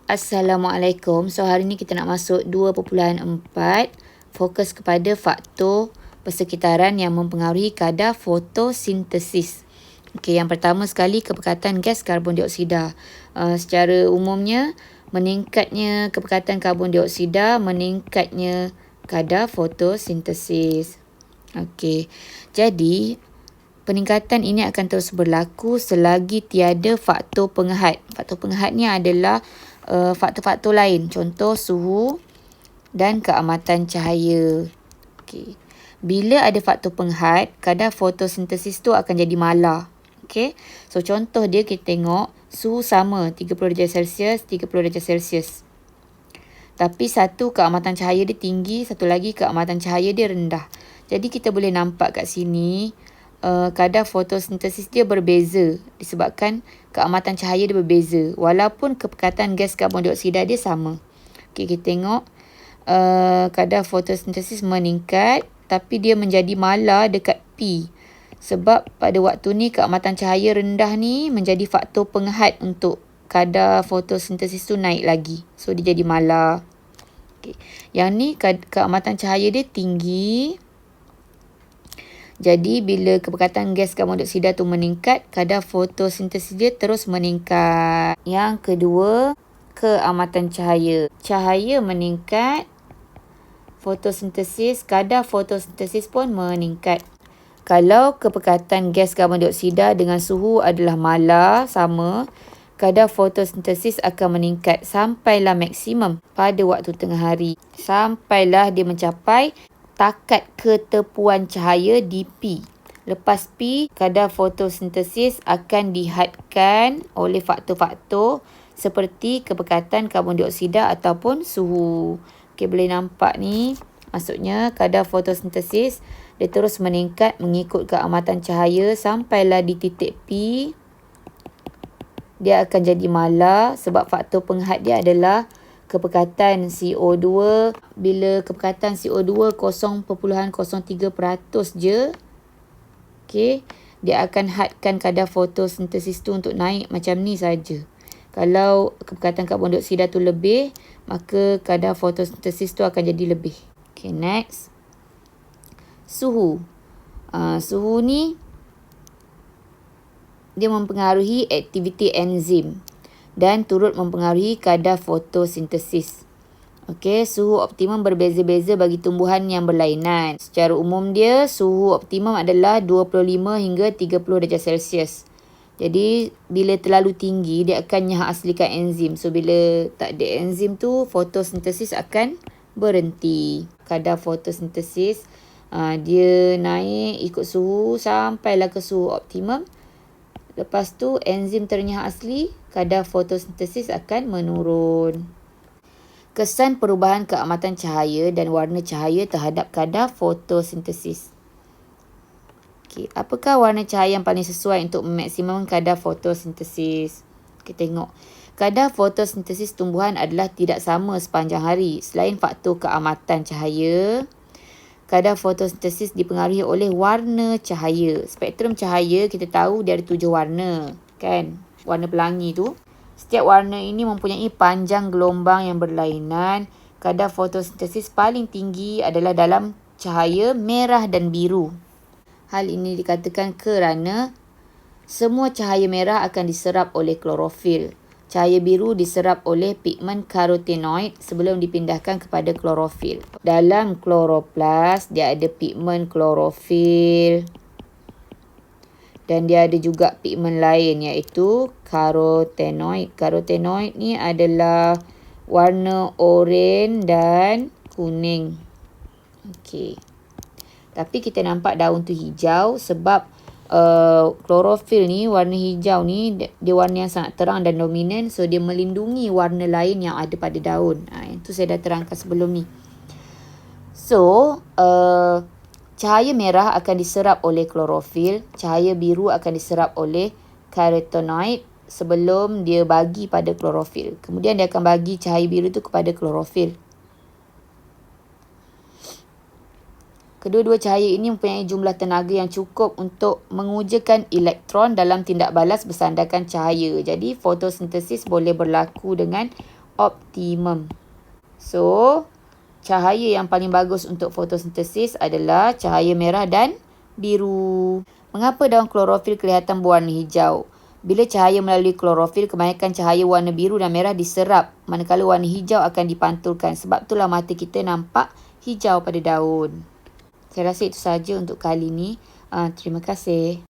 Assalamualaikum. So hari ni kita nak masuk 2.4, fokus kepada faktor persekitaran yang mempengaruhi kadar fotosintesis. Okey, yang pertama sekali kepekatan gas karbon dioksida. Secara umumnya meningkatnya kepekatan karbon dioksida, meningkatnya kadar fotosintesis. Okey. Jadi peningkatan ini akan terus berlaku selagi tiada faktor pengehat. Faktor pengehat ni adalah faktor-faktor lain, contoh suhu dan keamatan cahaya. Okey. Bila ada faktor pengehat, kadar fotosintesis tu akan jadi malar. Okey. So contoh dia kita tengok suhu sama 30 darjah Celsius, 30 darjah Celsius. Tapi satu keamatan cahaya dia tinggi, satu lagi keamatan cahaya dia rendah. Jadi kita boleh nampak kat sini kadar fotosintesis dia berbeza disebabkan keamatan cahaya dia berbeza walaupun kepekatan gas karbon dioksida dia sama. Okey, kita tengok kadar fotosintesis meningkat tapi dia menjadi malar dekat P. Sebab pada waktu ni keamatan cahaya rendah ni menjadi faktor pengehat untuk kadar fotosintesis tu naik lagi. So dia jadi malar. Okey. Yang ni keamatan cahaya dia tinggi. Jadi bila kepekatan gas karbon dioksida tu meningkat, kadar fotosintesis dia terus meningkat. Yang kedua, keamatan cahaya. Cahaya meningkat, fotosintesis, kadar fotosintesis pun meningkat. Kalau kepekatan gas karbon dioksida dengan suhu adalah malar sama, kadar fotosintesis akan meningkat sampailah maksimum pada waktu tengah hari. Sampailah dia mencapai takat ketepuan cahaya di P. Lepas P, kadar fotosintesis akan dihadkan oleh faktor-faktor seperti kepekatan karbon dioksida ataupun suhu. Okey, boleh nampak ni. Maksudnya kadar fotosintesis dia terus meningkat mengikut keamatan cahaya sampailah di titik P. Dia akan jadi malar sebab faktor pengehat dia adalah kepekatan CO2. Bila kepekatan CO2 0.03% je, okey, dia akan hadkan kadar fotosintesis tu untuk naik macam ni saja. Kalau kepekatan karbon dioksida tu lebih, maka kadar fotosintesis tu akan jadi lebih. Okey, next. Suhu. Suhu ni dia mempengaruhi aktiviti enzim dan turut mempengaruhi kadar fotosintesis. Okey, suhu optimum berbeza-beza bagi tumbuhan yang berlainan. Secara umum dia, suhu optimum adalah 25 hingga 30 darjah Celsius. Jadi, bila terlalu tinggi, dia akan nyah-aslikan enzim. So, bila tak ada enzim tu, fotosintesis akan berhenti. Kadar fotosintesis, dia naik ikut suhu sampailah ke suhu optimum. Lepas tu enzim ternyah asli, kadar fotosintesis akan menurun. Kesan perubahan keamatan cahaya dan warna cahaya terhadap kadar fotosintesis. Okey, apakah warna cahaya yang paling sesuai untuk memaksimumkan kadar fotosintesis? Kita tengok. Kadar fotosintesis tumbuhan adalah tidak sama sepanjang hari. Selain faktor keamatan cahaya, kadar fotosintesis dipengaruhi oleh warna cahaya. Spektrum cahaya kita tahu dia ada 7 warna, kan? Warna pelangi tu. Setiap warna ini mempunyai panjang gelombang yang berlainan. Kadar fotosintesis paling tinggi adalah dalam cahaya merah dan biru. Hal ini dikatakan kerana semua cahaya merah akan diserap oleh klorofil. Cahaya biru diserap oleh pigmen karotenoid sebelum dipindahkan kepada klorofil. Dalam kloroplas, dia ada pigmen klorofil. Dan dia ada juga pigmen lain iaitu karotenoid. Karotenoid ni adalah warna oranye dan kuning. Okey. Tapi kita nampak daun tu hijau sebab klorofil ni, warna hijau ni, dia warna yang sangat terang dan dominan. So, dia melindungi warna lain yang ada pada daun. Itu saya dah terangkan sebelum ni. So, cahaya merah akan diserap oleh klorofil. Cahaya biru akan diserap oleh karotenoid sebelum dia bagi pada klorofil. Kemudian dia akan bagi cahaya biru tu kepada klorofil. Kedua-dua cahaya ini mempunyai jumlah tenaga yang cukup untuk mengujakan elektron dalam tindak balas bersandarkan cahaya. Jadi, fotosintesis boleh berlaku dengan optimum. So, cahaya yang paling bagus untuk fotosintesis adalah cahaya merah dan biru. Mengapa daun klorofil kelihatan berwarna hijau? Bila cahaya melalui klorofil, kebanyakan cahaya warna biru dan merah diserap, manakala warna hijau akan dipantulkan. Sebab itulah mata kita nampak hijau pada daun. Saya rasa itu sahaja untuk kali ini. Terima kasih.